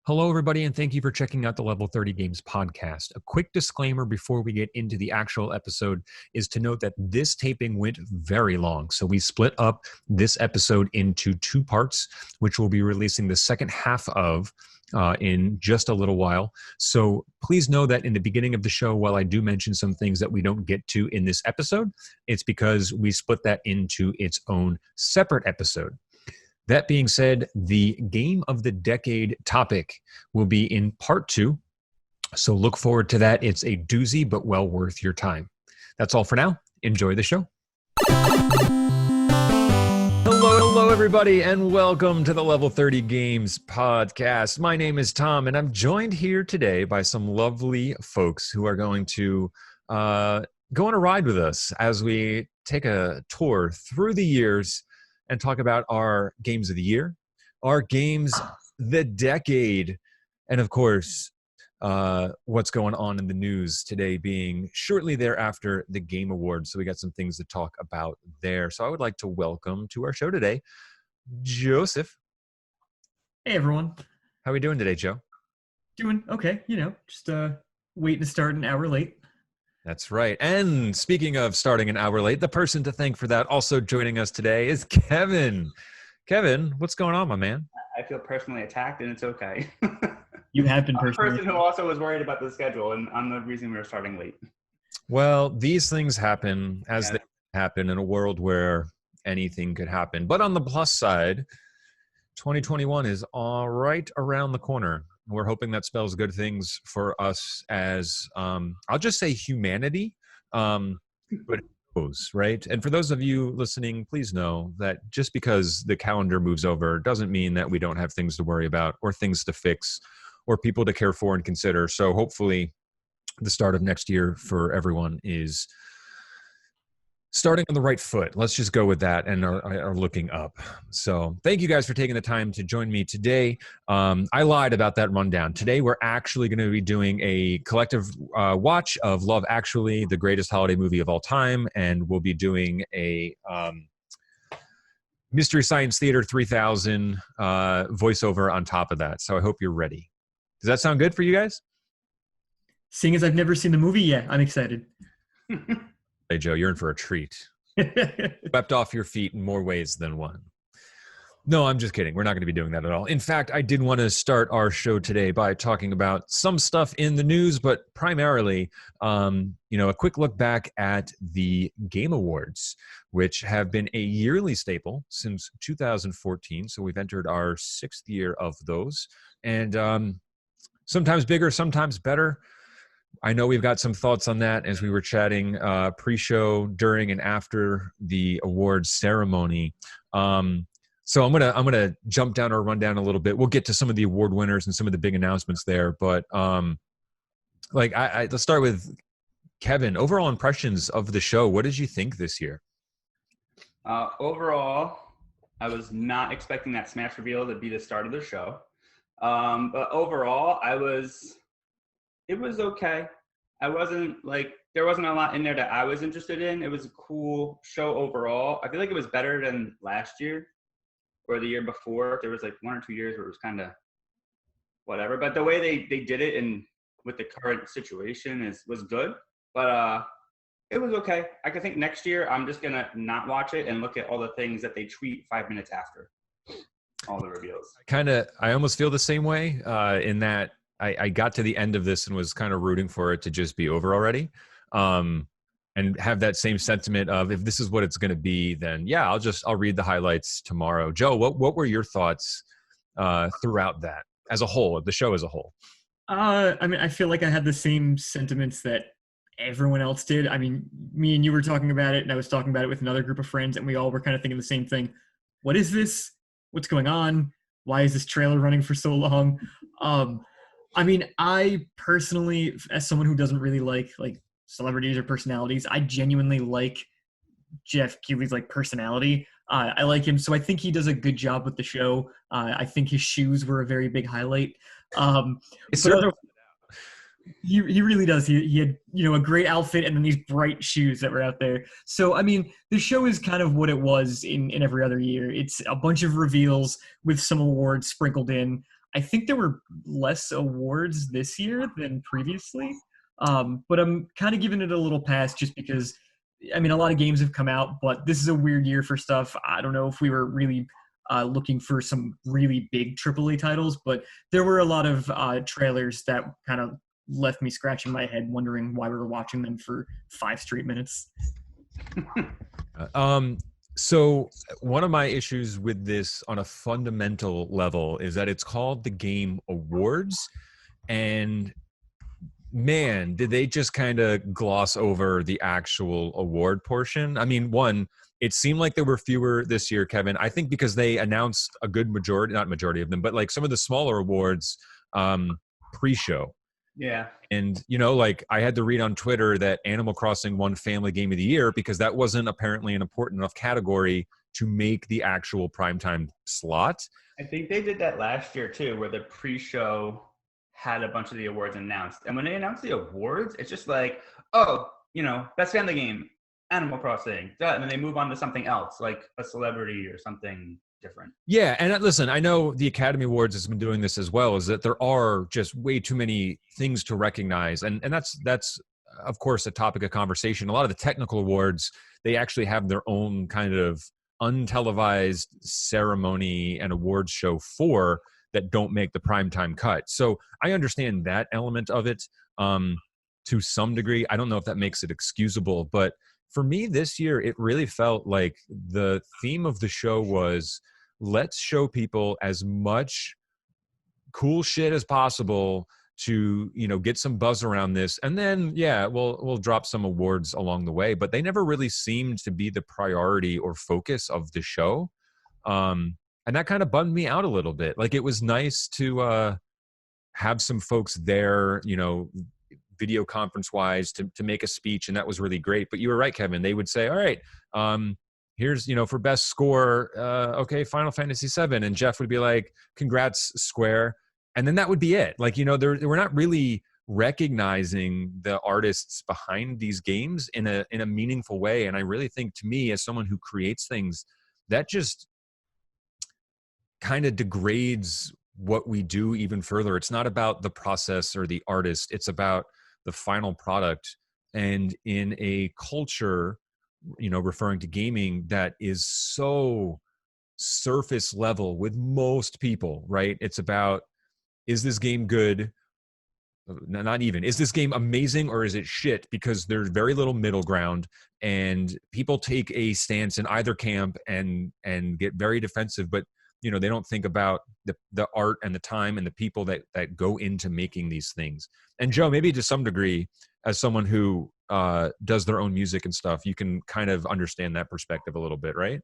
Hello, everybody, and thank you for checking out the Level 30 Games podcast. A quick disclaimer before we get into the actual episode is to note that this taping went very long. So we split up this episode into two parts, which we'll be releasing the second half of in just a little while. So please know that in the beginning of the show, while I do mention some things that we don't get to in this episode, it's because we split that into its own separate episode. That being said, the Game of the Decade topic will be in part 2, so look forward to that. It's a doozy, but well worth your time. That's all for now. Enjoy the show. Hello, everybody, and welcome to the Level 30 Games podcast. My name is Tom, and I'm joined here today by some lovely folks who are going to go on a ride with us as we take a tour through the years and talk about our games of the year, our games the decade, and of course, what's going on in the news today being shortly thereafter the Game Awards. So we got some things to talk about there. So I would like to welcome to our show today, Joseph. Hey, everyone. How are we doing today, Joe? Doing okay, just waiting to start an hour late. That's right. And speaking of starting an hour late, the person to thank for that also joining us today is Kevin. Kevin, what's going on, my man? I feel personally attacked, and it's okay. You have been personally I'm a person who also was worried about the schedule, and I'm the reason we were starting late. Well, these things happen as they happen in a world where anything could happen. But on the plus side, 2021 is all right around the corner. We're hoping that spells good things for us as, I'll just say humanity, but it goes, right? And for those of you listening, please know that just because the calendar moves over doesn't mean that we don't have things to worry about or things to fix or people to care for and consider. So hopefully the start of next year for everyone is starting on the right foot. Let's just go with that and are looking up. So thank you guys for taking the time to join me today. I lied about that rundown. Today, we're actually going to be doing a collective watch of Love Actually, the greatest holiday movie of all time. And we'll be doing a Mystery Science Theater 3000 voiceover on top of that. So I hope you're ready. Does that sound good for you guys? Seeing as I've never seen the movie yet, I'm excited. Hey, Joe, you're in for a treat. Swept off your feet in more ways than one. No, I'm just kidding. We're not going to be doing that at all. In fact, I did want to start our show today by talking about some stuff in the news, but primarily, a quick look back at the Game Awards, which have been a yearly staple since 2014. So we've entered our 6th year of those. And sometimes bigger, sometimes better. I know we've got some thoughts on that as we were chatting pre-show, during, and after the awards ceremony. So I'm gonna jump down or run down a little bit. We'll get to some of the award winners and some of the big announcements there. But let's start with Kevin. Overall impressions of the show. What did you think this year? Overall, I was not expecting that Smash reveal to be the start of the show. But overall, it was okay. I wasn't there wasn't a lot in there that I was interested in. It was a cool show overall. I feel like it was better than last year or the year before. There was 1 or 2 years where it was kind of whatever. But the way they did it and with the current situation was good. But it was okay. I think next year I'm just going to not watch it and look at all the things that they tweet 5 minutes after all the reveals. I almost feel the same way in that I got to the end of this and was kind of rooting for it to just be over already, and have that same sentiment of, if this is what it's going to be, then yeah, I'll read the highlights tomorrow. Joe, what were your thoughts throughout that as a whole, the show as a whole? I feel like I had the same sentiments that everyone else did. I mean, me and you were talking about it, and I was talking about it with another group of friends, and we all were kind of thinking the same thing. What is this? What's going on? Why is this trailer running for so long? I personally, as someone who doesn't really like celebrities or personalities, I genuinely like Jeff Keighley's personality. I like him, so I think he does a good job with the show. I think his shoes were a very big highlight. He really does. He had a great outfit and then these bright shoes that were out there. So the show is kind of what it was in every other year. It's a bunch of reveals with some awards sprinkled in. I think there were less awards this year than previously. But I'm kind of giving it a little pass just because, I mean, a lot of games have come out, but this is a weird year for stuff. I don't know if we were really looking for some really big AAA titles, but there were a lot of trailers that kind of left me scratching my head, wondering why we were watching them for 5 straight minutes. So one of my issues with this on a fundamental level is that it's called the Game Awards, and man, did they just kind of gloss over the actual award portion. I mean, one, it seemed like there were fewer this year, Kevin. I think because they announced a good majority, not majority of them, but like some of the smaller awards pre-show. Yeah. And, you know, like I had to read on Twitter that Animal Crossing won Family Game of the Year because that wasn't apparently an important enough category to make the actual primetime slot. I think they did that last year too, where the pre-show had a bunch of the awards announced. And when they announced the awards, it's just like, oh, you know, best family game, Animal Crossing. And then they move on to something else, like a celebrity or something different. Yeah, and listen, I know the Academy Awards has been doing this as well, is that there are just way too many things to recognize. And that's of course a topic of conversation. A lot of the technical awards, they actually have their own kind of untelevised ceremony and awards show for that don't make the primetime cut. So I understand that element of it to some degree. I don't know if that makes it excusable, but for me this year, it really felt like the theme of the show was let's show people as much cool shit as possible to, you know, get some buzz around this. And then, yeah, we'll drop some awards along the way, but they never really seemed to be the priority or focus of the show. And that kind of bummed me out a little bit. Like it was nice to have some folks there, you know, video conference wise to make a speech. And that was really great. But you were right, Kevin. They would say, all right, here's, you know, for best score, okay, Final Fantasy VII. And Jeff would be like, congrats, Square. And then that would be it. Like, you know, we're not really recognizing the artists behind these games in a meaningful way. And I really think, to me, as someone who creates things, that just kind of degrades what we do even further. It's not about the process or the artist. It's about the final product. And in a culture, you know, referring to gaming, that is so surface level with most people, right? It's about, is this game good? Not even, is this game amazing or is it shit? Because there's very little middle ground, and people take a stance in either camp and get very defensive, but you know, they don't think about the art and the time and the people that go into making these things. And Joe, maybe to some degree, as someone who does their own music and stuff, you can kind of understand that perspective a little bit, right?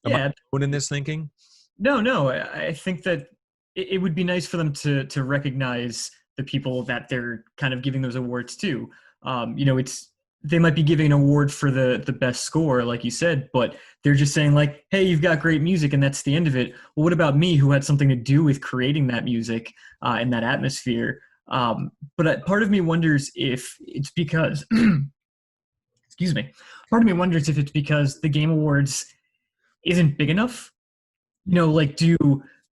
Am I alone in this thinking? No. I think that it would be nice for them to recognize the people that they're kind of giving those awards to. You know, they might be giving an award for the best score, like you said, but they're just saying like, hey, you've got great music, and that's the end of it. Well, what about me, who had something to do with creating that music and that atmosphere? But part of me wonders if it's because, excuse me, part of me wonders if it's because the Game Awards isn't big enough. You know, like do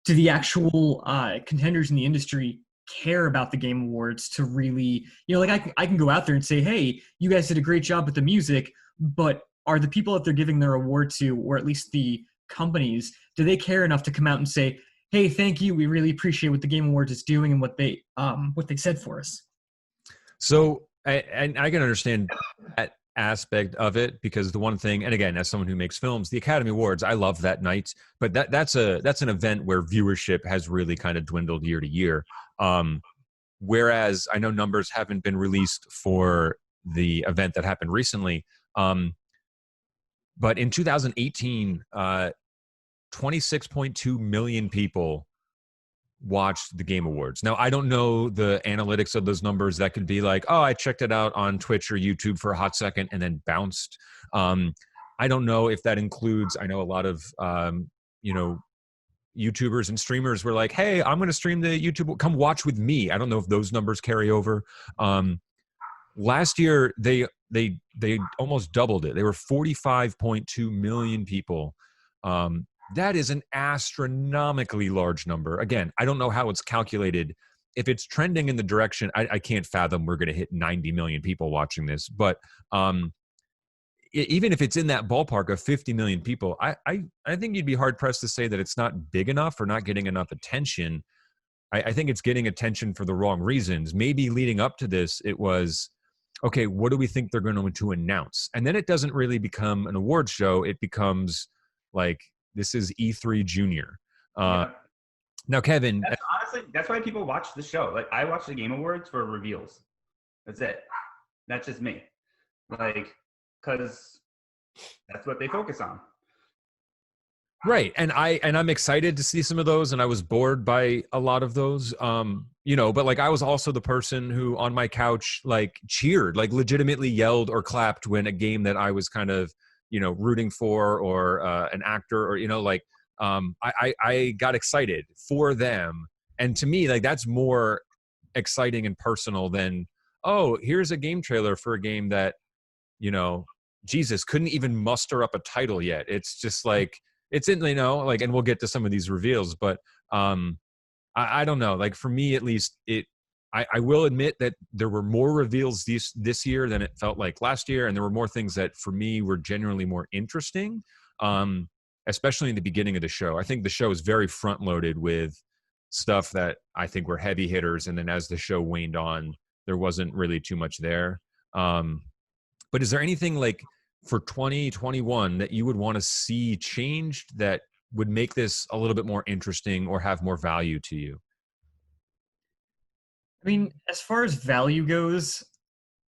the actual contenders in the industry care about the Game Awards to really, you know, like I can go out there and say, hey, you guys did a great job with the music, but are the people that they're giving their award to, or at least the companies, do they care enough to come out and say, hey, thank you, we really appreciate what the Game Awards is doing and what they said for us? So I can understand that aspect of it, because the one thing, and again, as someone who makes films, the Academy Awards, I love that night, but that's an event where viewership has really kind of dwindled year to year. Whereas I know numbers haven't been released for the event that happened recently. But in 2018, 26.2 million people watched the Game Awards. Now, I don't know the analytics of those numbers. That could be like, oh, I checked it out on Twitch or YouTube for a hot second and then bounced. I don't know if that includes, I know a lot of, you know, YouTubers and streamers were like, hey, I'm going to stream the YouTube, come watch with me. I don't know if those numbers carry over. Last year, they almost doubled it. They were 45.2 million people That is an astronomically large number. Again, I don't know how it's calculated. If it's trending in the direction, I can't fathom we're going to hit 90 million people watching this. But even if it's in that ballpark of 50 million people, I think you'd be hard pressed to say that it's not big enough or not getting enough attention. I think it's getting attention for the wrong reasons. Maybe leading up to this, it was, okay, what do we think they're going to announce? And then it doesn't really become an award show. It becomes like, this is E3 Junior. Now, Kevin. That's why people watch the show. Like, I watch the Game Awards for reveals. That's it. That's just me. Like, because that's what they focus on. Right. And I'm excited to see some of those, and I was bored by a lot of those. But like I was also the person who on my couch like cheered, like legitimately yelled or clapped when a game that I was kind of, rooting for, or an actor, or I got excited for them. And to me, like that's more exciting and personal than, oh, here's a game trailer for a game that, Jesus couldn't even muster up a title yet. It's just like, it's in, and we'll get to some of these reveals, but I don't know. Like for me, at least, I will admit that there were more reveals this year than it felt like last year, and there were more things that for me were genuinely more interesting, especially in the beginning of the show. I think the show is very front loaded with stuff that I think were heavy hitters, and then as the show waned on, there wasn't really too much there. But is there anything like for 2021 that you would want to see changed that would make this a little bit more interesting or have more value to you? I mean, as far as value goes,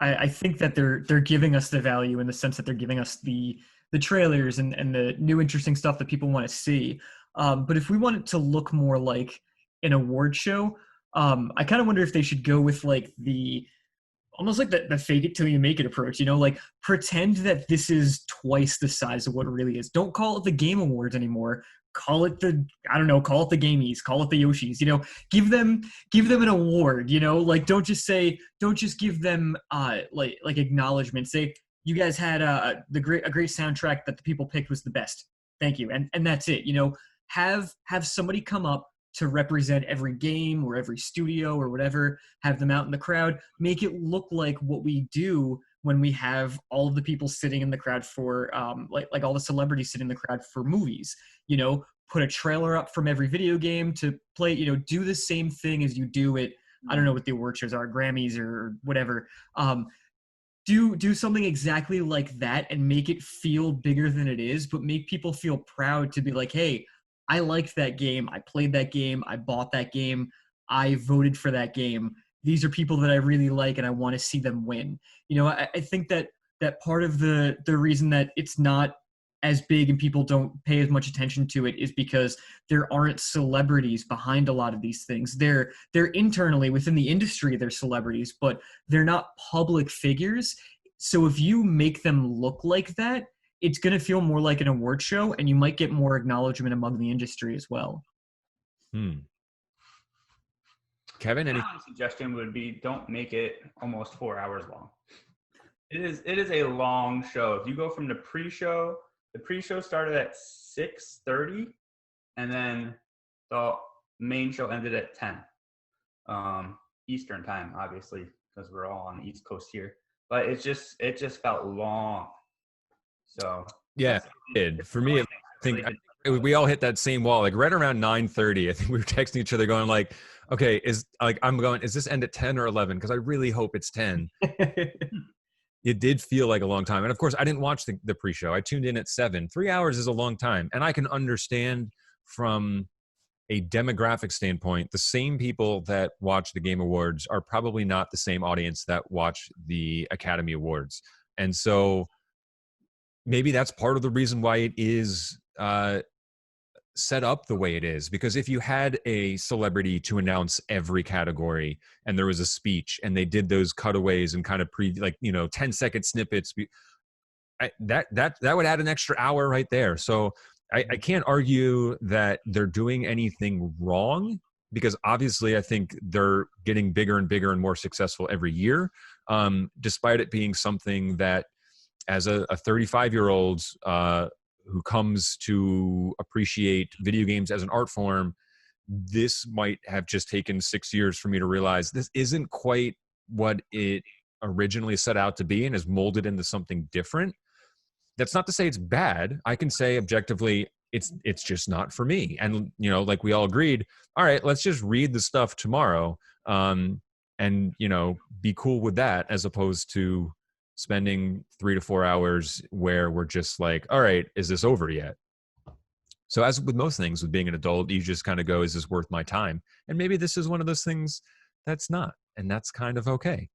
I think that they're giving us the value in the sense that they're giving us the trailers and the new interesting stuff that people want to see. But if we want it to look more like an award show, I kind of wonder if they should go with like almost like the fake it till you make it approach, like pretend that this is twice the size of what it really is. Don't call it the Game Awards anymore. Call it the Gamies, call it the Yoshis, give them an award, like don't just give them like acknowledgement. Say you guys had a great soundtrack that the people picked was the best. Thank you. And that's it. Have somebody come up to represent every game or every studio or whatever, have them out in the crowd, make it look like what we do when we have all of the people sitting in the crowd for like all the celebrities sitting in the crowd for movies, put a trailer up from every video game to play, do the same thing as you do it. I don't know what the award shows are, Grammys or whatever. Do something exactly like that and make it feel bigger than it is, but make people feel proud to be like, hey, I liked that game. I played that game. I bought that game. I voted for that game. These are people that I really like, and I want to see them win. I think that part of the reason that it's not as big and people don't pay as much attention to it is because there aren't celebrities behind a lot of these things. They're internally within the industry, they're celebrities, but they're not public figures. So if you make them look like that, it's going to feel more like an award show, and you might get more acknowledgement among the industry as well. Kevin, any suggestion would be don't make it almost 4 hours long. It is a long show. If you go from the pre-show started at 6:30, and then the main show ended at 10 Eastern time, obviously, because we're all on the East Coast here. But it just felt long. So yeah, it did. For me, I think we all hit that same wall. Like right around 9:30, I think we were texting each other, going like, "Okay, is this end at 10 or 11? Because I really hope it's 10." It did feel like a long time, and of course, I didn't watch the pre-show. I tuned in at 7. 3 hours is a long time, and I can understand from a demographic standpoint, the same people that watch the Game Awards are probably not the same audience that watch the Academy Awards, and so maybe that's part of the reason why it is set up the way it is. Because if you had a celebrity to announce every category and there was a speech and they did those cutaways and kind of 10-second snippets, that would add an extra hour right there. So I can't argue that they're doing anything wrong, because obviously I think they're getting bigger and bigger and more successful every year, despite it being something that as a 35-year-old who comes to appreciate video games as an art form, this might have just taken 6 years for me to realize this isn't quite what it originally set out to be and is molded into something different. That's not to say it's bad. I can say objectively it's just not for me. And like we all agreed, all right, let's just read the stuff tomorrow, and be cool with that, as opposed to spending 3 to 4 hours where we're just like, all right, is this over yet? So as with most things with being an adult, you just kind of go, is this worth my time? And maybe this is one of those things that's not, and that's kind of okay.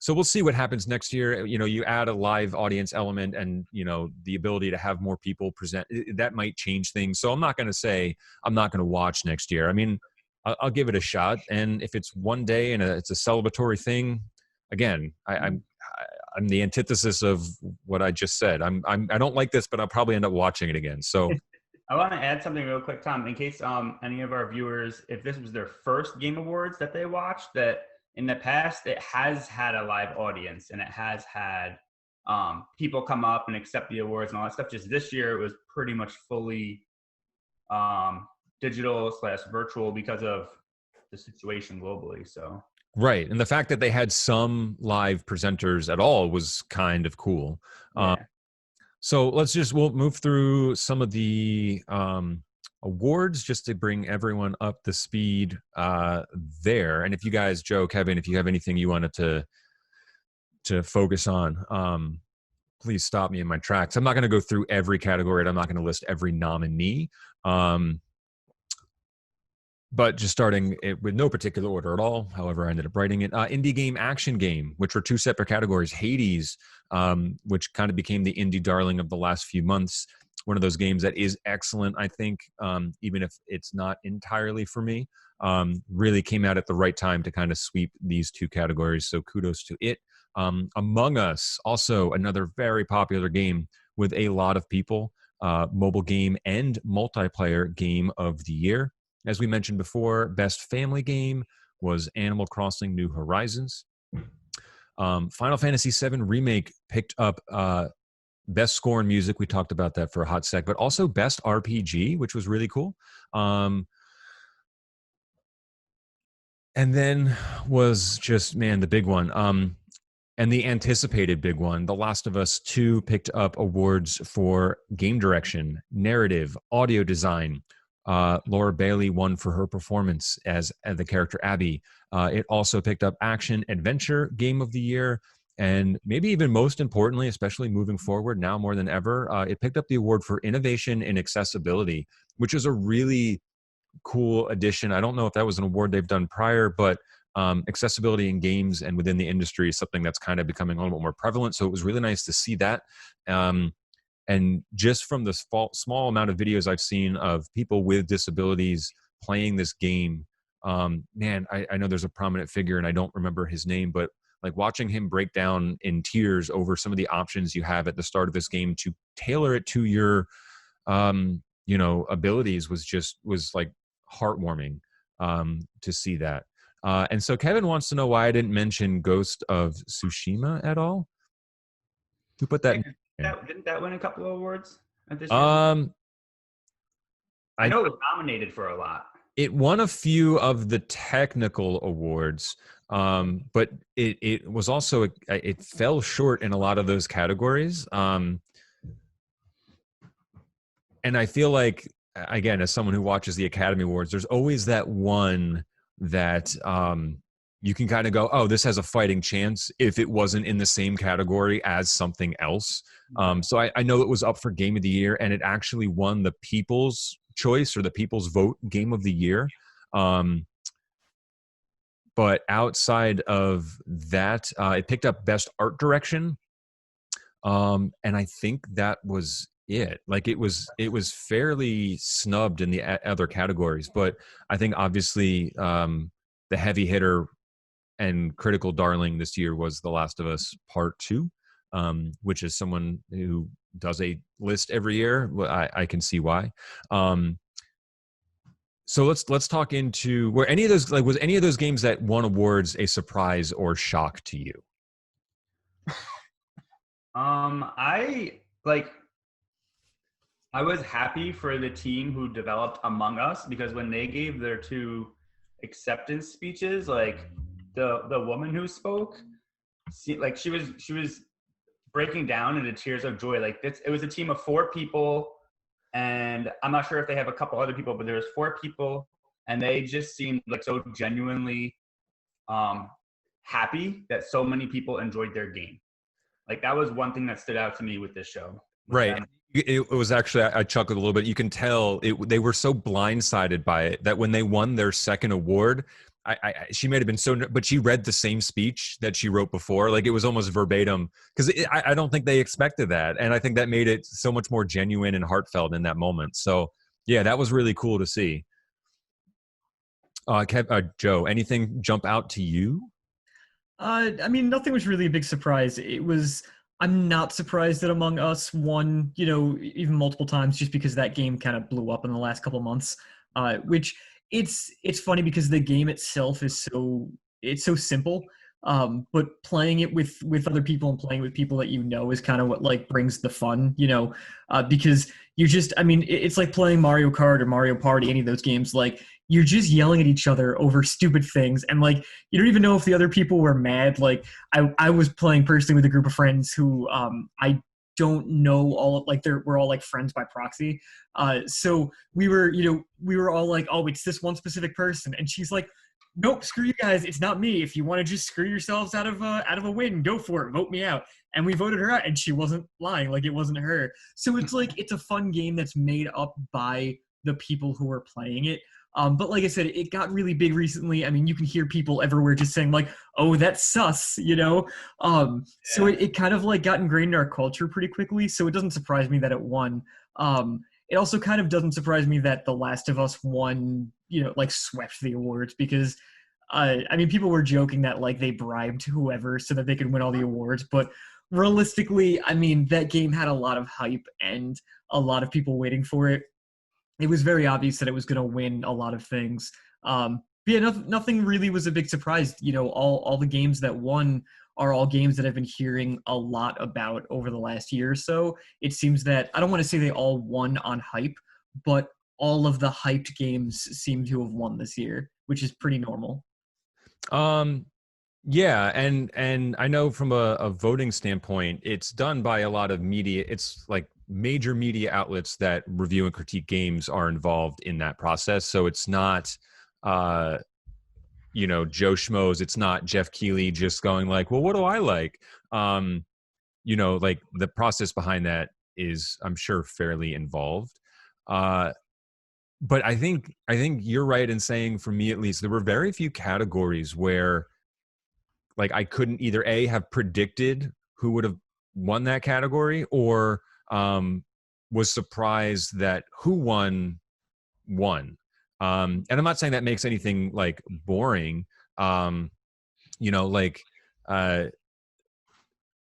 So we'll see what happens next year. You add a live audience element and, the ability to have more people present, that might change things. So I'm not going to say I'm not going to watch next year. I mean, I'll give it a shot. And if it's one day and it's a celebratory thing, again, I'm the antithesis of what I just said. I don't like this, but I'll probably end up watching it again. So I want to add something real quick, Tom, in case any of our viewers, if this was their first Game Awards that they watched, that in the past it has had a live audience and it has had people come up and accept the awards and all that stuff. Just this year, it was pretty much fully digital/virtual because of the situation globally. So. Right. And the fact that they had some live presenters at all was kind of cool. Yeah. So we'll move through some of the awards just to bring everyone up to speed there. And if you guys, Joe, Kevin, if you have anything you wanted to focus on, please stop me in my tracks. I'm not going to go through every category, and I'm not going to list every nominee. But just starting it with no particular order at all. However, I ended up writing it. Indie game, action game, which were two separate categories. Hades, which kind of became the indie darling of the last few months. One of those games that is excellent, I think, even if it's not entirely for me. Really came out at the right time to kind of sweep these two categories. So kudos to it. Among Us, also another very popular game with a lot of people. Mobile game and multiplayer game of the year. As we mentioned before, best family game was Animal Crossing New Horizons. Final Fantasy VII Remake picked up best score and music. We talked about that for a hot sec, but also best RPG, which was really cool. And then was just, man, the big one. And the anticipated big one, The Last of Us 2 picked up awards for game direction, narrative, audio design. Laura Bailey won for her performance as the character Abby. It also picked up action adventure game of the year. And maybe even most importantly, especially moving forward now more than ever, it picked up the award for innovation in accessibility, which is a really cool addition. I don't know if that was an award they've done prior, but accessibility in games and within the industry is something that's kind of becoming a little bit more prevalent. So it was really nice to see that. And just from the small amount of videos I've seen of people with disabilities playing this game, man, I know there's a prominent figure and I don't remember his name, but like watching him break down in tears over some of the options you have at the start of this game to tailor it to your, abilities was like heartwarming to see that. And so Kevin wants to know why I didn't mention Ghost of Tsushima at all. Who put that in? Didn't that win a couple of awards at this year? I know it was nominated for a lot. It won a few of the technical awards, but it was also it fell short in a lot of those categories. And I feel like, again, as someone who watches the Academy Awards, there's always that one that you can kind of go, oh, this has a fighting chance if it wasn't in the same category as something else. So I know it was up for Game of the Year, and it actually won the People's Choice or the People's Vote Game of the Year. But outside of that, it picked up Best Art Direction. And I think that was it. Like it was fairly snubbed in the other categories. But I think obviously the heavy hitter and critical darling this year was The Last of Us Part 2, which is someone who does a list every year. I can see why. So let's talk into were any of those was any of those games that won awards a surprise or shock to you? I like I was happy for the team who developed Among Us, because when they gave their 2 acceptance speeches, like the woman who spoke, like she was breaking down into tears of joy. Like it was a team of 4 people, and I'm not sure if they have a couple other people, but there was 4 people, and they just seemed like so genuinely um, happy that so many people enjoyed their game. Like that was one thing that stood out to me with this show. Right. Them. It was actually, I chuckled a little bit. You can tell they were so blindsided by it that when they won their second award, she might have been so, but she read the same speech that she wrote before. Like it was almost verbatim, because I don't think they expected that. And I think that made it so much more genuine and heartfelt in that moment. So yeah, that was really cool to see. Joe, anything jump out to you? I mean, nothing was really a big surprise. It was. I'm not surprised that Among Us won, even multiple times, just because that game kind of blew up in the last couple months. Which it's funny because the game itself is so simple. But playing it with other people and playing with people that is kind of what like brings the fun. Because I mean, it's like playing Mario Kart or Mario Party, any of those games. Like you're just yelling at each other over stupid things, and like you don't even know if the other people were mad. Like I was playing personally with a group of friends who I don't know all, like we're all like friends by proxy. So we were all like, oh, it's this one specific person, and she's like, nope, screw you guys, it's not me. If you want to just screw yourselves out of a win, go for it, vote me out. And we voted her out, and she wasn't lying, like it wasn't her. So it's like it's a fun game that's made up by the people who are playing it. But like I said, it got really big recently. I mean, you can hear people everywhere just saying like, oh, that's sus. So it kind of like got ingrained in our culture pretty quickly. So it doesn't surprise me that it won. It also kind of doesn't surprise me that The Last of Us won, like swept the awards, because I mean, people were joking that like they bribed whoever so that they could win all the awards. But realistically, I mean, that game had a lot of hype and a lot of people waiting for it. It was very obvious that it was going to win a lot of things. But yeah, nothing really was a big surprise. All the games that won are all games that I've been hearing a lot about over the last year or so. It seems that, I don't want to say they all won on hype, but all of the hyped games seem to have won this year, which is pretty normal. Yeah, and I know from a voting standpoint, it's done by a lot of media. It's like major media outlets that review and critique games are involved in that process. So it's not, Joe Schmoes. It's not Jeff Keighley just going like, well, what do I like? Like the process behind that is, I'm sure, fairly involved. But I think you're right in saying, for me at least, there were very few categories where like I couldn't either have predicted who would have won that category, or was surprised that who won. And I'm not saying that makes anything like boring. Like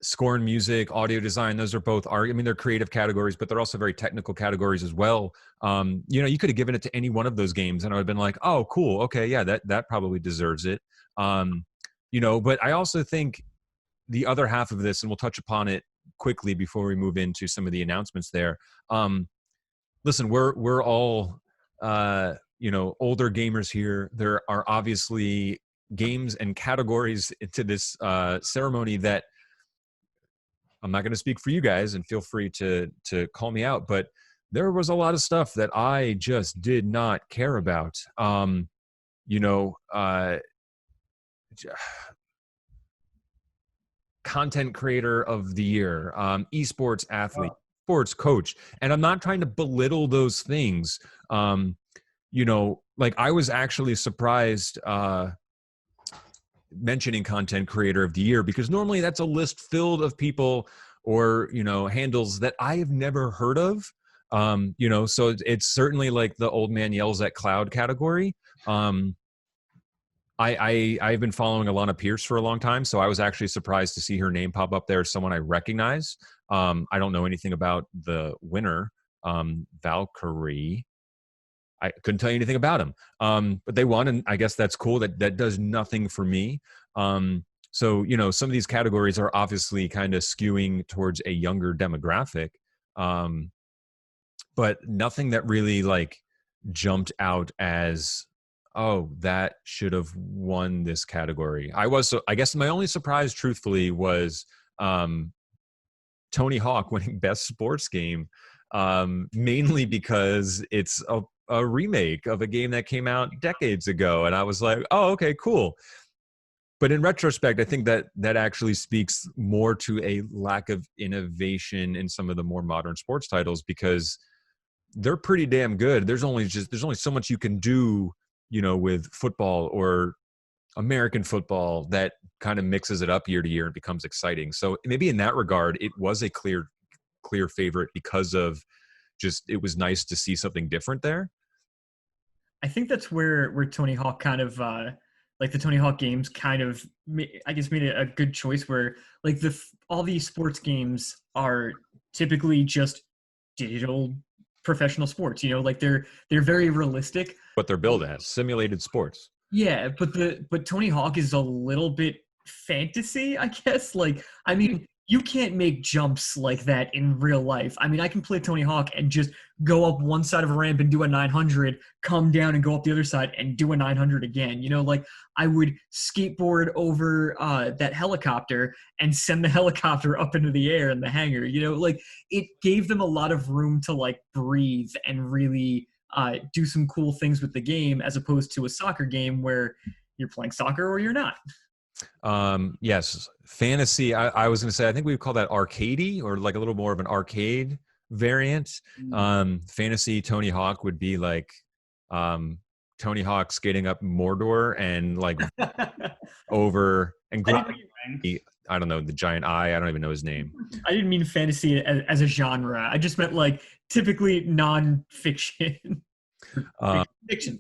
score and music, audio design, those are both they're creative categories, but they're also very technical categories as well. You could have given it to any one of those games and I would have been like, oh, cool. Okay. Yeah, that probably deserves it. But I also think the other half of this, and we'll touch upon it quickly before we move into some of the announcements there. Listen, we're all, older gamers here. There are obviously games and categories to this ceremony that I'm not going to speak for you guys, and feel free to call me out, but there was a lot of stuff that I just did not care about. Content creator of the year, esports athlete, sports coach. And I'm not trying to belittle those things. Like I was actually surprised mentioning content creator of the year, because normally that's a list filled of people or, handles that I have never heard of. So it's certainly like the old man yells at cloud category. I've been following Alana Pierce for a long time, so I was actually surprised to see her name pop up there as someone I recognize. I don't know anything about the winner, Valkyrie. I couldn't tell you anything about him, but they won, and I guess that's cool. That does nothing for me. So some of these categories are obviously kind of skewing towards a younger demographic. but nothing that really like jumped out as, oh, that should have won this category. I guess my only surprise, truthfully, was Tony Hawk winning Best Sports Game, mainly because it's a remake of a game that came out decades ago. And I was like, oh, okay, cool. But in retrospect, I think that actually speaks more to a lack of innovation in some of the more modern sports titles, because they're pretty damn good. There's only so much you can do, with football or American football that kind of mixes it up year to year and becomes exciting. So maybe in that regard, it was a clear favorite because of just, it was nice to see something different there. I think that's where Tony Hawk kind of like the Tony Hawk games kind of I guess made it a good choice, where like all these sports games are typically just digital professional sports, like they're very realistic. What they're billed as simulated sports. Yeah, but Tony Hawk is a little bit fantasy, I guess. Like, I mean, you can't make jumps like that in real life. I mean, I can play Tony Hawk and just go up one side of a ramp and do a 900, come down and go up the other side and do a 900 again. Like I would skateboard over that helicopter and send the helicopter up into the air in the hangar. Like it gave them a lot of room to like breathe and really do some cool things with the game, as opposed to a soccer game where you're playing soccer or you're not. Yes, fantasy. I was going to say, I think we would call that arcadey, or like a little more of an arcade variant. Fantasy Tony Hawk would be like Tony Hawk skating up Mordor and like over and I don't know, the giant eye. I don't even know his name. I didn't mean fantasy as a genre. I just meant like typically non-fiction. Fiction.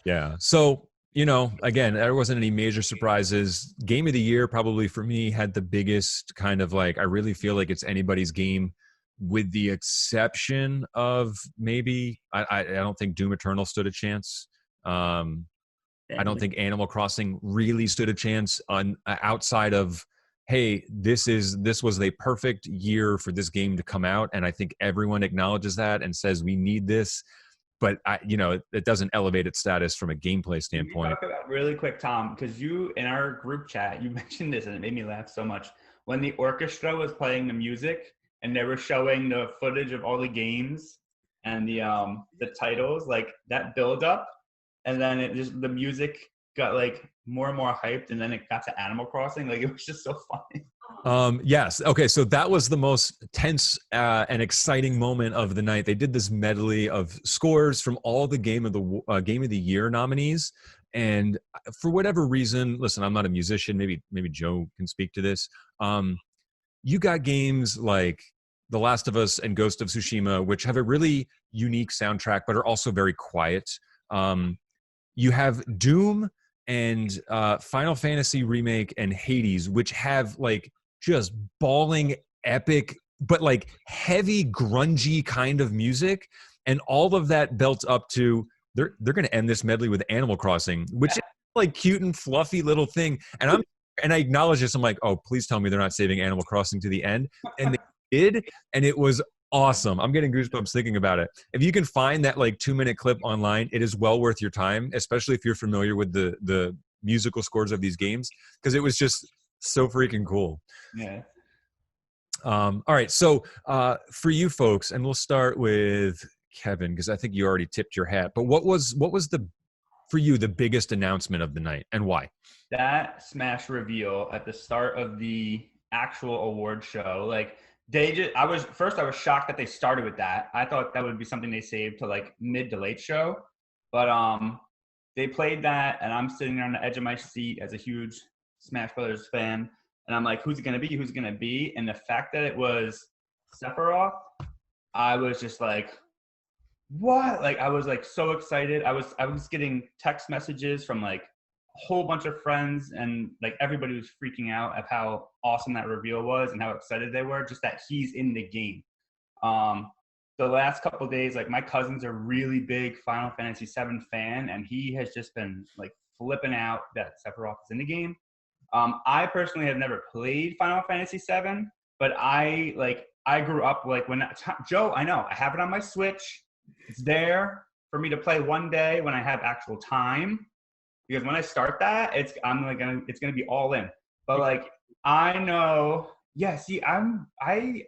Yeah. So, again, there wasn't any major surprises. Game of the year, probably for me, had the biggest kind of like, I really feel like it's anybody's game, with the exception of maybe, I don't think Doom Eternal stood a chance. I don't think Animal Crossing really stood a chance on outside of, hey, this was a perfect year for this game to come out. And I think everyone acknowledges that and says we need this. But it doesn't elevate its status from a gameplay standpoint. Talk about really quick, Tom, because you in our group chat you mentioned this and it made me laugh so much when the orchestra was playing the music and they were showing the footage of all the games and the titles, like that build up, and then the music got like more and more hyped, and then it got to Animal Crossing. Like it was just so funny. Yes. Okay. So that was the most tense and exciting moment of the night. They did this medley of scores from all the game of the year nominees. And for whatever reason, listen, I'm not a musician. Maybe Joe can speak to this. You got games like The Last of Us and Ghost of Tsushima, which have a really unique soundtrack, but are also very quiet. You have Doom and Final Fantasy Remake and Hades, which have like just bawling epic but like heavy grungy kind of music, and all of that built up to they're going to end this medley with Animal Crossing, which is like cute and fluffy little thing. And I acknowledge this. I'm like, oh, please tell me they're not saving Animal Crossing to the end. And they did, and it was awesome. I'm getting goosebumps thinking about it. If you can find that like 2-minute clip online, it is well worth your time, especially if you're familiar with the musical scores of these games, because it was just so freaking cool. Yeah. All right. So for you folks, and we'll start with Kevin, because I think you already tipped your hat, but what was for you the biggest announcement of the night, and why? That Smash reveal at the start of the actual award show, like I was shocked that they started with that. I thought that would be something they saved to like mid to late show, but they played that, and I'm sitting there on the edge of my seat as a huge Smash Brothers fan, and I'm like, who's it gonna be? Who's it gonna be? And the fact that it was Sephiroth, I was just like, what? Like I was like so excited. I was getting text messages from like a whole bunch of friends, and like everybody was freaking out of how awesome that reveal was and how excited they were just that he's in the game. The last couple of days, like my cousin's a really big Final Fantasy VII fan, and he has just been like flipping out that Sephiroth is in the game. I personally have never played Final Fantasy VII, but I like I grew up like when Joe, I know I have it on my Switch. It's there for me to play one day when I have actual time. Because when I start that, it's gonna be all in. But like I know, yeah. See, I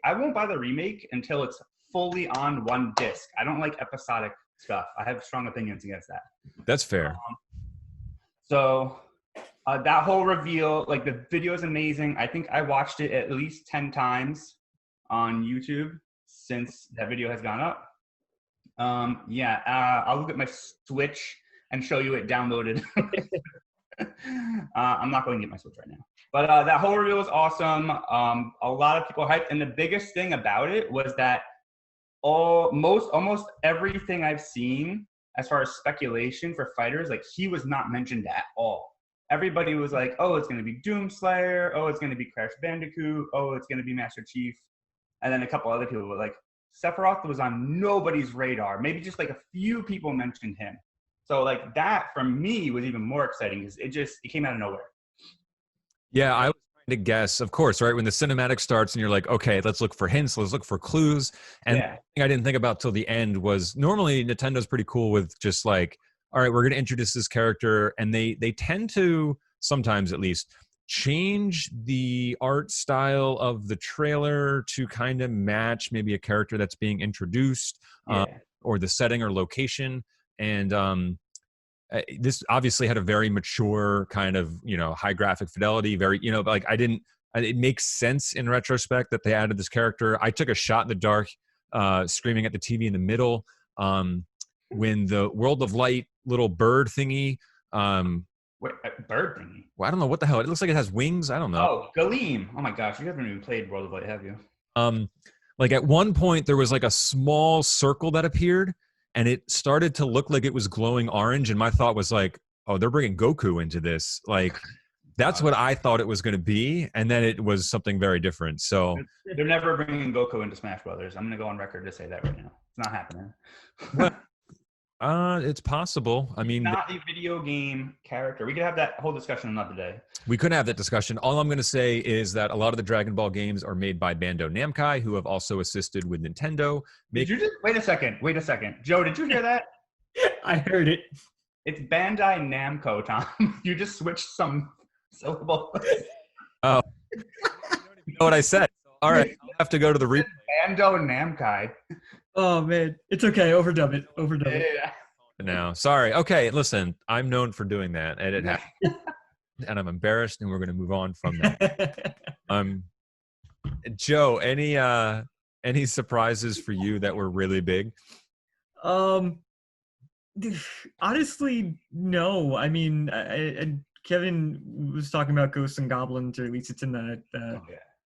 won't buy the remake until it's fully on one disc. I don't like episodic stuff. I have strong opinions against that. That's fair. So that whole reveal, like the video is amazing. I think I watched it at least 10 times on YouTube since that video has gone up. I'll look at my Switch and show you it downloaded. I'm not going to get my Switch right now. But that whole reveal was awesome. A lot of people hyped. And the biggest thing about it was that almost everything I've seen as far as speculation for fighters, like he was not mentioned at all. Everybody was like, oh, it's going to be Doomslayer. Oh, it's going to be Crash Bandicoot. Oh, it's going to be Master Chief. And then a couple other people were like, Sephiroth was on nobody's radar. Maybe just like a few people mentioned him. So like that for me was even more exciting because it came out of nowhere. Yeah, I was trying to guess, of course, right? When the cinematic starts and you're like, okay, let's look for hints, let's look for clues. And the thing I didn't think about till the end was normally Nintendo's pretty cool with just like, all right, we're going to introduce this character. And they tend to, sometimes at least, change the art style of the trailer to kind of match maybe a character that's being introduced or the setting or location. And this obviously had a very mature kind of, high graphic fidelity, very, like it makes sense in retrospect that they added this character. I took a shot in the dark, screaming at the TV in the middle. When the World of Light little bird thingy, What, a bird thingy? well, I don't know what the hell. It looks like it has wings. I don't know. Oh, Galeem. Oh my gosh, you haven't even played World of Light, have you? Like at one point there was like a small circle that appeared and it started to look like it was glowing orange. And my thought was like, oh, they're bringing Goku into this. Like that's what I thought it was going to be. And then it was something very different. So they're never bringing Goku into Smash Brothers. I'm going to go on record to say that right now. It's not happening. It's possible. I mean, not a video game character. We could have that whole discussion another day. We could have that discussion. All I'm going to say is that a lot of the Dragon Ball games are made by Bandai Namco, who have also assisted with Nintendo. Did you just wait a second? Joe, did you hear that? I heard it. It's Bandai Namco, Tom. You just switched some syllables. Oh, you know what I said? All right, I'll have to go to the replay. Bandai Namco. Oh man, it's okay. Overdub it. Yeah. Now, sorry. Okay, listen, I'm known for doing that, and it happened, and I'm embarrassed, and we're going to move on from that. Joe, any surprises for you that were really big? Honestly, no. I mean, Kevin was talking about Ghosts and Goblins, or at least it's in the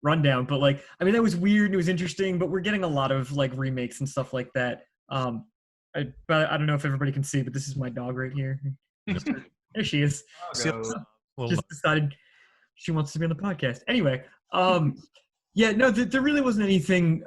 rundown. But like, I mean, that was weird and it was interesting. But we're getting a lot of like remakes and stuff like that. But I don't know if everybody can see, but this is my dog right here. There she is. Just decided she wants to be on the podcast. Anyway, yeah, no, there really wasn't anything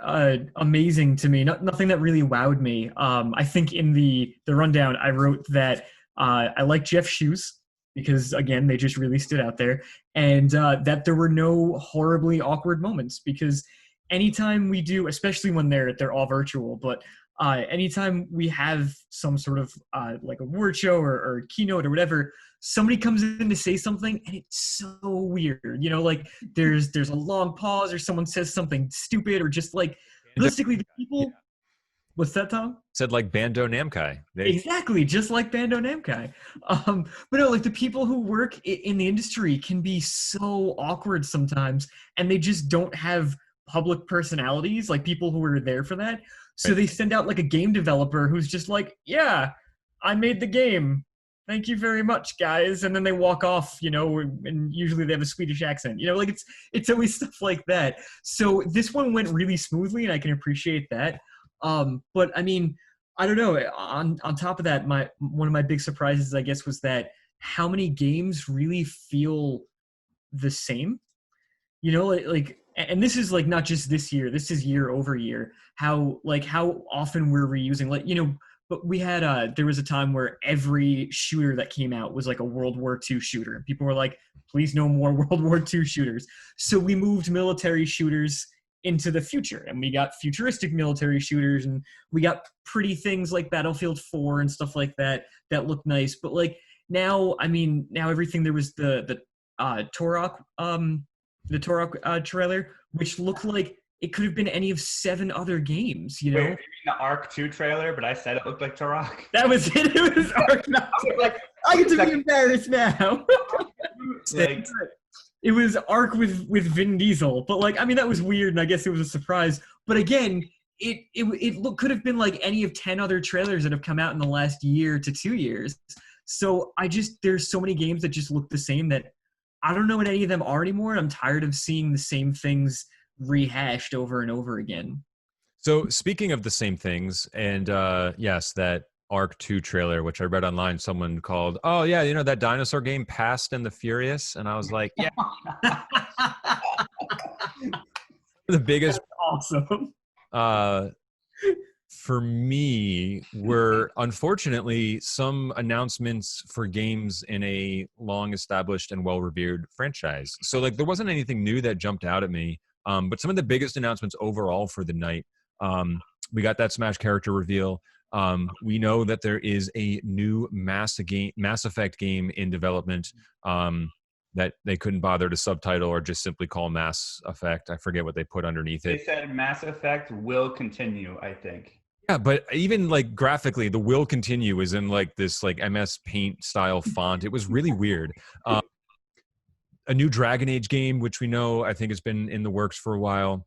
amazing to me. Nothing that really wowed me. I think in the rundown, I wrote that I like Jeff's shoes because, again, they just really stood out there, and that there were no horribly awkward moments because anytime we do, especially when they're all virtual, but anytime we have some sort of like award show or keynote or whatever, somebody comes in to say something and it's so weird, like there's a long pause or someone says something stupid or just like realistically the people. What's that, Tom? Said like Bandai Namco. Exactly, just like Bandai Namco. But no, like the people who work in the industry can be so awkward sometimes, and they just don't have public personalities, like people who are there for that. So they send out like a game developer who's just like, yeah, I made the game. Thank you very much, guys. And then they walk off, and usually they have a Swedish accent, like it's always stuff like that. So this one went really smoothly and I can appreciate that. But I mean, I don't know, on top of that, one of my big surprises, I guess, was that how many games really feel the same, like, and this is like not just this year, this is year over year, how often we're reusing, like, but we had there was a time where every shooter that came out was like a World War II shooter, and people were like, please no more World War II shooters. So we moved military shooters into the future, and we got futuristic military shooters, and we got pretty things like Battlefield 4 and stuff like that look nice. But like now, I mean, now everything, there was the Turok trailer, which looked like it could have been any of 7 other games, you know? Wait, you mean the Ark 2 trailer, but I said it looked like Turok? That was it. It was Ark. I get to be embarrassed now. Like, it was Ark with Vin Diesel, but like, I mean, that was weird, and I guess it was a surprise. But again, it could have been like any of 10 other trailers that have come out in the last year to 2 years. So there's so many games that just look the same that I don't know what any of them are anymore. I'm tired of seeing the same things rehashed over and over again. So speaking of the same things, and yes, that Ark 2 trailer, which I read online, someone called, oh yeah, you know that dinosaur game Fast and the Furious? And I was like, yeah. The biggest awesome. For me were unfortunately some announcements for games in a long established and well-revered franchise. So like there wasn't anything new that jumped out at me. But some of the biggest announcements overall for the night, we got that Smash character reveal. We know that there is a new Mass Effect game in development that they couldn't bother to subtitle or just simply call Mass Effect. I forget what they put underneath it. They said Mass Effect will continue, I think. Yeah, but even like graphically, the will continue is in like this like MS Paint style font. It was really weird. A new Dragon Age game, which we know I think has been in the works for a while.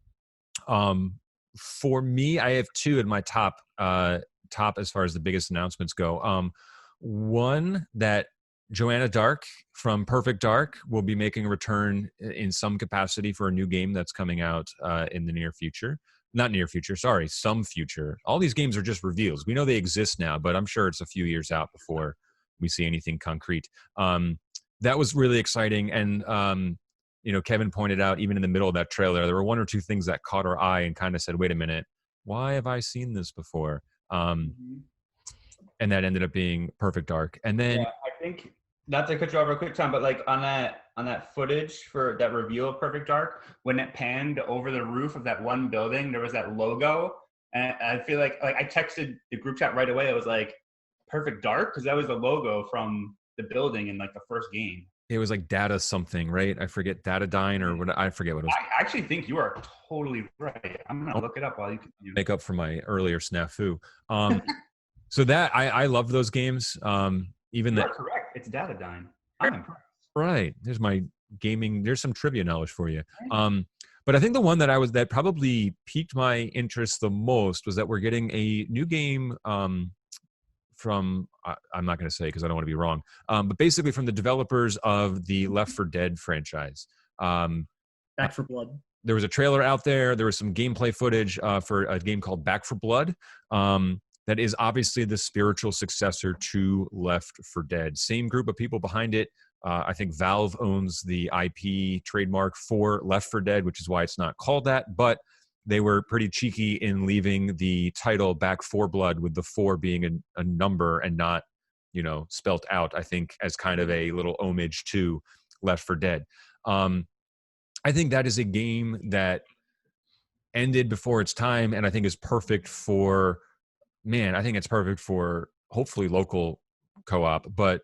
For me, I have 2 in my top as far as the biggest announcements go. One, that Joanna Dark from Perfect Dark will be making a return in some capacity for a new game that's coming out in the near future. Not near future, sorry, some future. All these games are just reveals. We know they exist now, but I'm sure it's a few years out before we see anything concrete. That was really exciting. And, you know, Kevin pointed out, even in the middle of that trailer, there were 1 or 2 things that caught our eye and kind of said, wait a minute, why have I seen this before? And that ended up being Perfect Dark. And then I think, not to cut you off real quick, Tom, but like on that footage for that reveal of Perfect Dark, when it panned over the roof of that one building, there was that logo. And I feel like I texted the group chat right away. It was like Perfect Dark, because that was the logo from the building in like the first game. It was like Data something, right? I forget, Datadyne or what. I forget what it was. I actually think you are totally right. I'm gonna look it up while you continue. Make up for my earlier snafu. So that I love those games. Even you that. are correct. It's Datadyne. I'm impressed. Right. There's my gaming. There's some trivia knowledge for you. But I think the one that probably piqued my interest the most was that we're getting a new game from, I'm not going to say because I don't want to be wrong, but basically from the developers of the Left 4 Dead franchise. Back 4 Blood. There was a trailer out there. There was some gameplay footage for a game called Back 4 Blood. That is obviously the spiritual successor to Left 4 Dead. Same group of people behind it. I think Valve owns the IP trademark for Left 4 Dead, which is why it's not called that. But they were pretty cheeky in leaving the title Back 4 Blood with the 4 being a number and not, you know, spelt out, I think, as kind of a little homage to Left 4 Dead. I think that is a game that ended before its time, and I think is perfect for, I think it's perfect for hopefully local co-op, but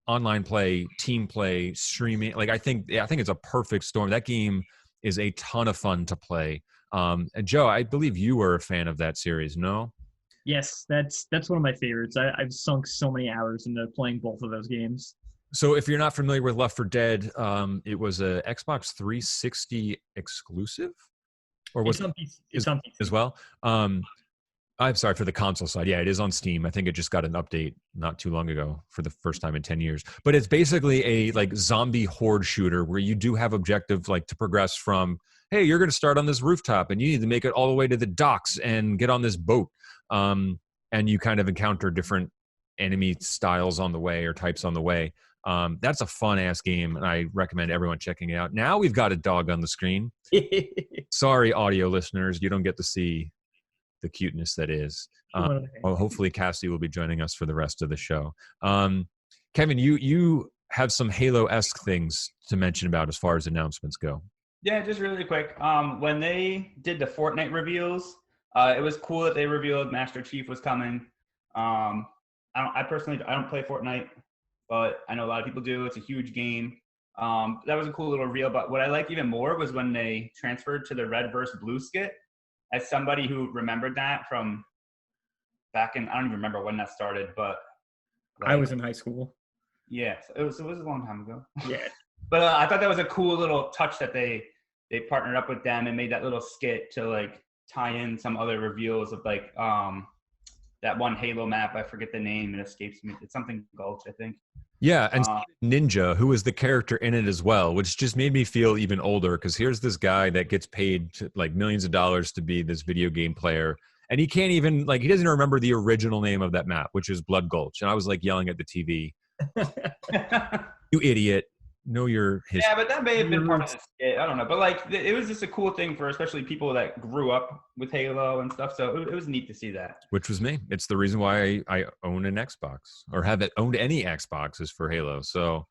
online play, team play, streaming. Like I think it's a perfect storm. That game is a ton of fun to play. And Joe, I believe you were a fan of that series, no? Yes, that's one of my favorites. I've sunk so many hours into playing both of those games. So if you're not familiar with Left 4 Dead, it was a Xbox 360 exclusive, or was it's on PC as well? I'm sorry, for the console side. Yeah, it is on Steam. I think it just got an update not too long ago for the first time in 10 years. But it's basically a like zombie horde shooter where you do have objective like to progress from, hey, you're going to start on this rooftop and you need to make it all the way to the docks and get on this boat. And you kind of encounter different enemy styles on the way or types on the way. That's a fun-ass game, and I recommend everyone checking it out. Now we've got a dog on the screen. Sorry, audio listeners, you don't get to see the cuteness that is. Well, hopefully Cassie will be joining us for the rest of the show. Kevin, you have some Halo-esque things to mention about as far as announcements go. Yeah, just really quick. When they did the Fortnite reveals, it was cool that they revealed Master Chief was coming. I personally I don't play Fortnite, but I know a lot of people do. It's a huge game. That was a cool little reveal. But what I liked even more was when they transferred to the red versus blue skit. As somebody who remembered that from back in, I don't even remember when that started, but I was in high school. Yeah, so it was a long time ago. Yeah. But I thought that was a cool little touch that they partnered up with them and made that little skit to like tie in some other reveals of like that one Halo map. I forget the name; it escapes me. It's something Gulch, I think. Yeah, and Ninja, who was the character in it as well, which just made me feel even older because here's this guy that gets paid like millions of dollars to be this video game player, and he can't even like he doesn't even remember the original name of that map, which is Blood Gulch. And I was like yelling at the TV, "You idiot! Know your history." Yeah, but that may have been part of the skit. I don't know, but like it was just a cool thing for especially people that grew up with Halo and stuff. So it was neat to see that. Which was me. It's the reason why I own an Xbox or have owned any Xboxes for Halo. So,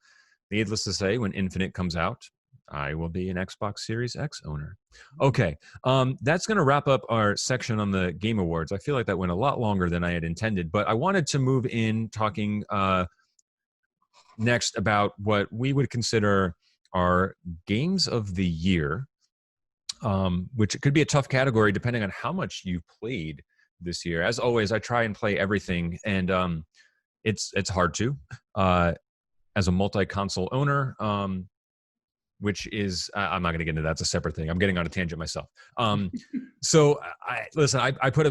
needless to say, when Infinite comes out, I will be an Xbox Series X owner. Okay, that's going to wrap up our section on the Game Awards. I feel like that went a lot longer than I had intended, but I wanted to move in talking next about what we would consider our games of the year, which could be a tough category depending on how much you've played this year. As always, I try and play everything, and it's hard to as a multi-console owner, which is I'm not going to get into that. It's a separate thing. I'm getting on a tangent myself. So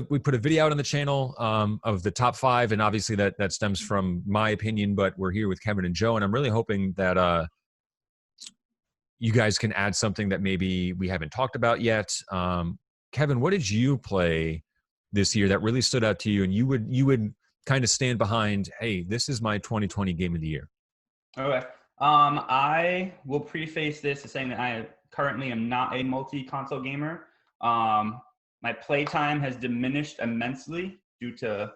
we put a video out on the channel of the top 5, and obviously that stems from my opinion, but we're here with Kevin and Joe, and I'm really hoping that you guys can add something that maybe we haven't talked about yet. Kevin, what did you play this year that really stood out to you, and you would kind of stand behind? Hey, this is my 2020 game of the year. Okay. I will preface this as saying that I currently am not a multi-console gamer. My playtime has diminished immensely due to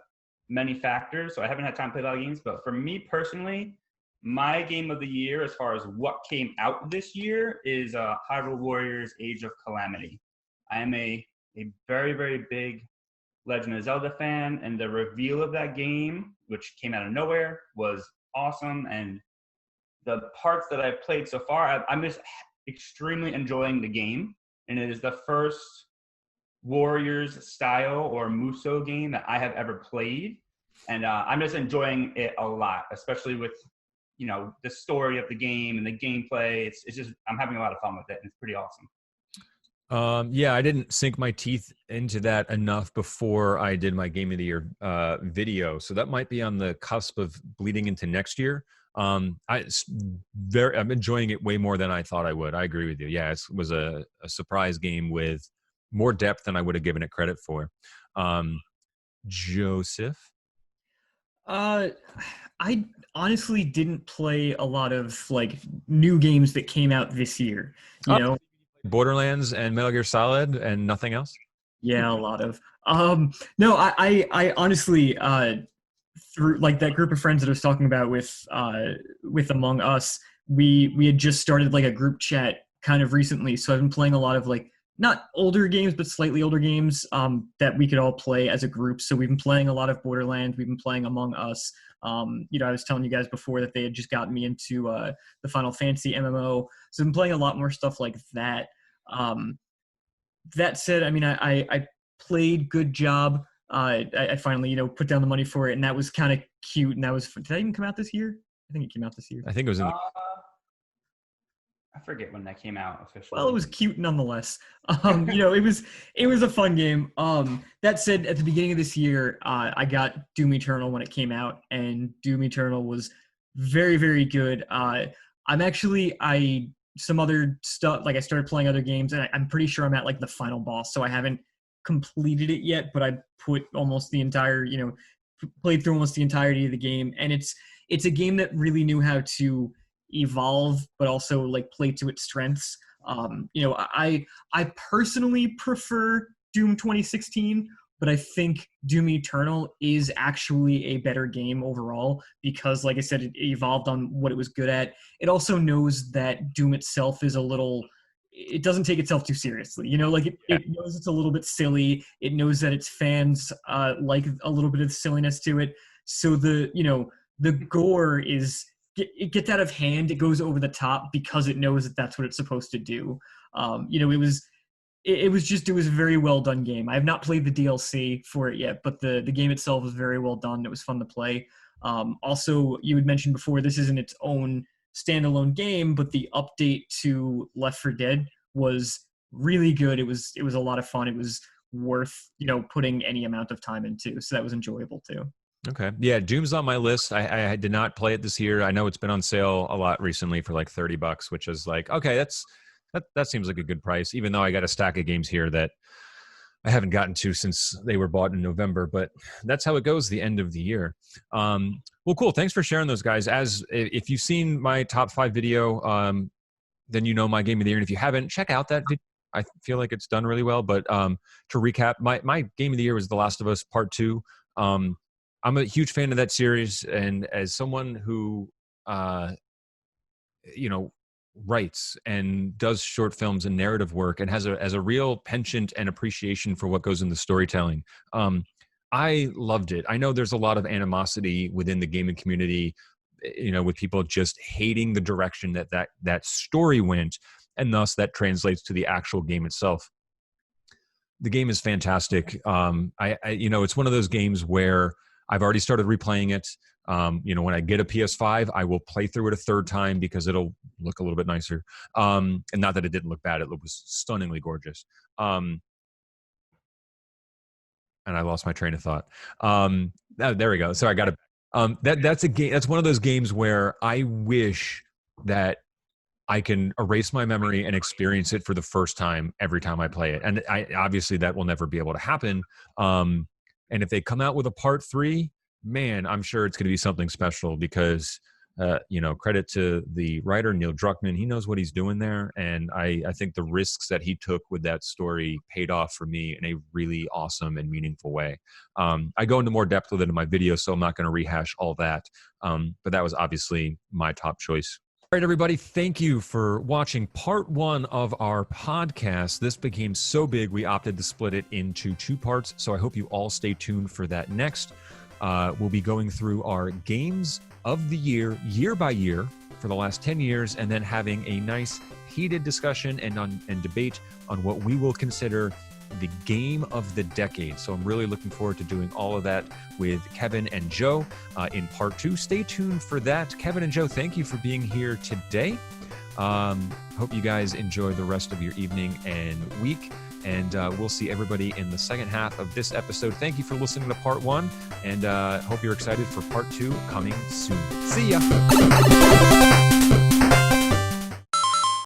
many factors, so I haven't had time to play a lot of games. But for me personally, my game of the year, as far as what came out this year, is Hyrule Warriors: Age of Calamity. I am a very, very big Legend of Zelda fan, and the reveal of that game, which came out of nowhere, was awesome. And the parts that I've played so far, I'm just extremely enjoying the game. And it is the first Warriors style or Muso game that I have ever played. And I'm just enjoying it a lot, especially with, the story of the game and the gameplay. It's just, I'm having a lot of fun with it, and it's pretty awesome. Yeah, I didn't sink my teeth into that enough before I did my Game of the Year video. So that might be on the cusp of bleeding into next year. I'm enjoying it way more than I thought I would. I agree with you. Yeah, it was a surprise game with more depth than I would have given it credit for. Joseph? I honestly didn't play a lot of like new games that came out this year. You know, Borderlands and Metal Gear Solid and nothing else? Yeah, a lot of. No, I honestly through like that group of friends that I was talking about with Among Us, we had just started like a group chat kind of recently, so I've been playing a lot of like not older games but slightly older games that we could all play as a group. So we've been playing a lot of Borderlands, we've been playing Among Us. I was telling you guys before that they had just gotten me into the Final Fantasy MMO, so I've been playing a lot more stuff like that. That said, I mean, I played. Good job. I finally, put down the money for it, and that was kind of cute. And that was, did that even come out this year? I think it came out this year. I think it was in. I forget when that ccame out officially. Well, it was cute nonetheless. It was a fun game. That said, at the beginning of this year, I got Doom Eternal when it came out, and Doom Eternal was very, very good. Some other stuff, like I started playing other games, and I'm pretty sure I'm at like the final boss, so I haven't completed it yet, but I put almost the entire, played through almost the entirety of the game, and it's a game that really knew how to evolve, but also like play to its strengths. I personally prefer Doom 2016, but I think Doom Eternal is actually a better game overall because, like I said, it evolved on what it was good at. It also knows that Doom itself is a little it doesn't take itself too seriously. You know, like it knows it's a little bit silly. It knows that its fans like a little bit of silliness to it. So the gore it gets out of hand. It goes over the top because it knows that that's what it's supposed to do. It was a very well done game. I have not played the DLC for it yet, but the game itself was very well done. It was fun to play. Also, you had mentioned before, this isn't its own standalone game, but the update to Left 4 Dead was really good. It was a lot of fun. It was worth, putting any amount of time into. So that was enjoyable too. Okay. Yeah, Doom's on my list. I did not play it this year. I know it's been on sale a lot recently for like $30, which is like, okay, that seems like a good price, even though I got a stack of games here that I haven't gotten to since they were bought in November, but that's how it goes the end of the year. Well, cool. Thanks for sharing those, guys. If you've seen my top 5 video, then you know my game of the year. And if you haven't, check out that video. I feel like it's done really well. But to recap, my game of the year was The Last of Us Part 2. I'm a huge fan of that series. And as someone who, writes and does short films and narrative work and has a real penchant and appreciation for what goes into storytelling. I loved it. I know there's a lot of animosity within the gaming community, with people just hating the direction that story went, and thus that translates to the actual game itself. The game is fantastic. It's one of those games where I've already started replaying it. When I get a PS5, I will play through it a third time because it'll look a little bit nicer. And not that it didn't look bad. It was stunningly gorgeous. And I lost my train of thought. There we go. So I got to, that's a game. That's one of those games where I wish that I can erase my memory and experience it for the first time every time I play it. And obviously that will never be able to happen. And if they come out with a part 3, man, I'm sure it's going to be something special because, credit to the writer, Neil Druckmann. He knows what he's doing there. And I think the risks that he took with that story paid off for me in a really awesome and meaningful way. I go into more depth with it in my video, so I'm not going to rehash all that. But that was obviously my top choice. All right, everybody, thank you for watching part 1 of our podcast. This became so big, we opted to split it into 2 parts. So I hope you all stay tuned for that next. We'll be going through our games of the year by year, for the last 10 years, and then having a nice heated discussion and debate on what we will consider the game of the decade. So I'm really looking forward to doing all of that with Kevin and Joe in part 2. Stay tuned for that. Kevin and Joe, thank you for being here today. Hope you guys enjoy the rest of your evening and week. And we'll see everybody in the second half of this episode. Thank you for listening to part 1, and hope you're excited for part 2 coming soon. See ya.